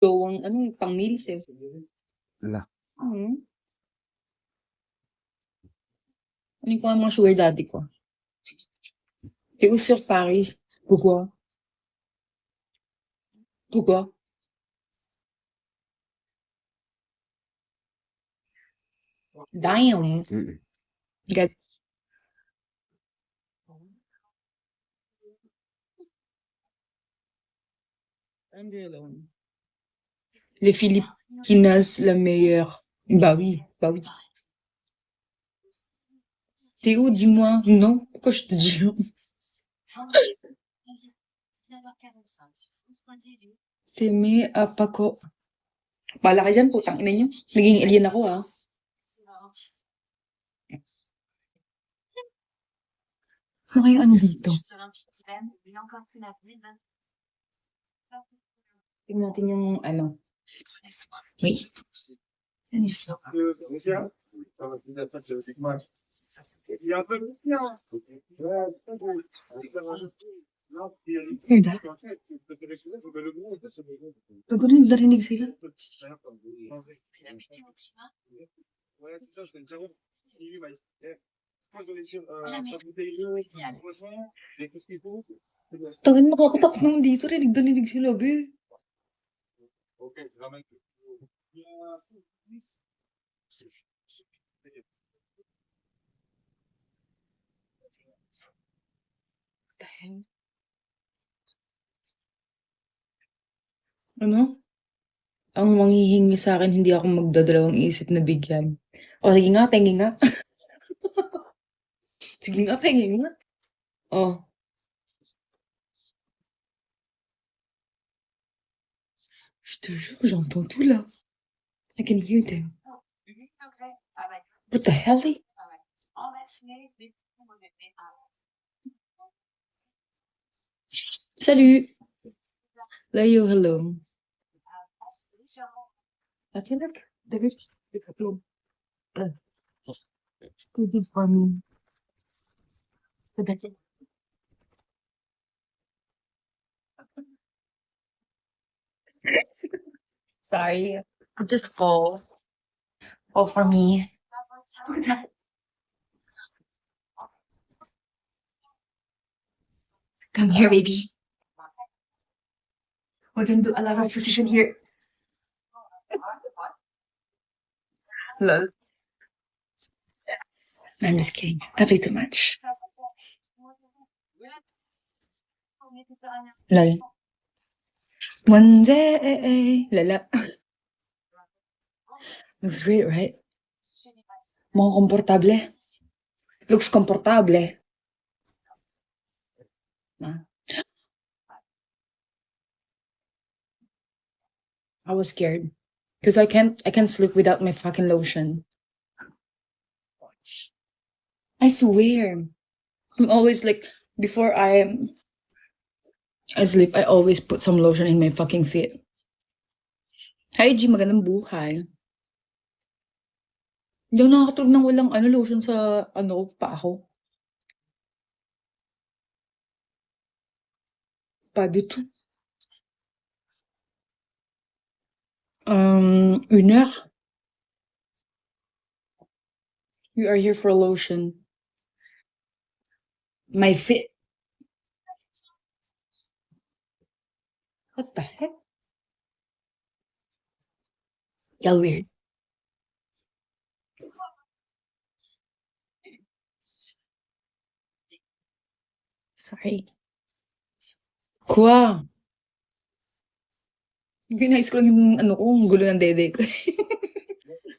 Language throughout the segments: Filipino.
Jowang ano, pang nails eh. Hala. Ano ko ang mga sugar daddy ko. Et où sur Paris? Pourquoi? Pourquoi? Damn. Mm. God. I'm alone. Les Filipinas, la meilleure. Bah oui, bah oui. T'es où, dis-moi? Non? Pourquoi je te dis non? T'aimais à Paco. Bala ka dyan, putang ina nyo. Naging alien ako ah. Ano kaya ano dito? Tingnan natin yung ano. Wait. Hindi. Bago rin narinig sila. Tangin nakakatak naman dito. Rinig sila, be. Dahil. Ano? Ang manghihingi sa akin, hindi ako magdadalawang isip na bigyan. O, sige nga, tingin nga. Sige nga, tingin nga. Oh. Je te jure, j'entends tout là. I can hear them. What the hell? Salut. Layo, hello. I feel like there is a clue. It's too deep for me. Sorry. It just fall. Fall for me. Look at that. Come here, baby. We're gonna do a lot of position here. Lol. I'm just kidding. I play too much. Lol. One day. Lala. Looks great, right? Mga komportable. Looks komportable. I was scared. Because I can't sleep without my fucking lotion. I swear. I'm always like, before I sleep, I always put some lotion in my fucking feet. Hi, G, magandang buhay. Hindi ako nakakatulog ng walang lotion sa pa ako. Pas du tout. 1 heure. You are here for lotion. My feet. What the heck? Y'all weird. Sorry. Kwa. Binayos ko lang yung ang gulo ng dede ko.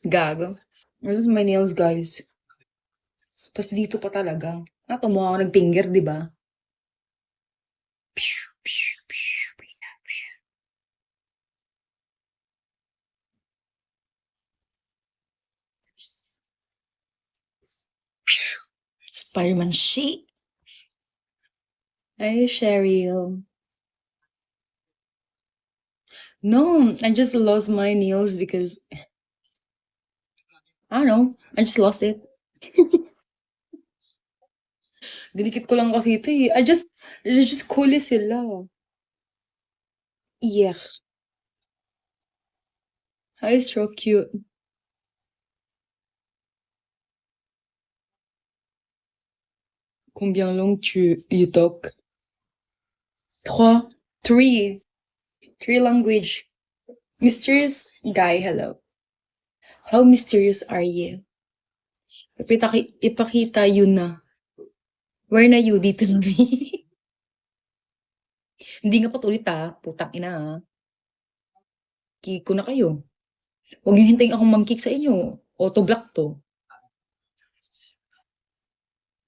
Gago. This is my nails, guys. Tapos dito pa talaga. Tumawa ako nag-finger, di ba? Spider-Man shit. Hey, Cheryl. No, I just lost my nails because I don't know. I just lost it. Dinikit ko lang kasi ito eh. I just kulay sila. Yeah. Hi, so cute. Combien langues you talk? Trois. Three. Three language. Mysterious guy, hello. How mysterious are you? Ipakita yun na. Where na you? Dito na me. Hindi nga patulit putang ina Kick ko na kayo. Huwag niyo hintayin akong mag-kick sa inyo. Auto block to.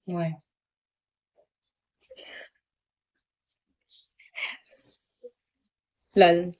Why? Lal.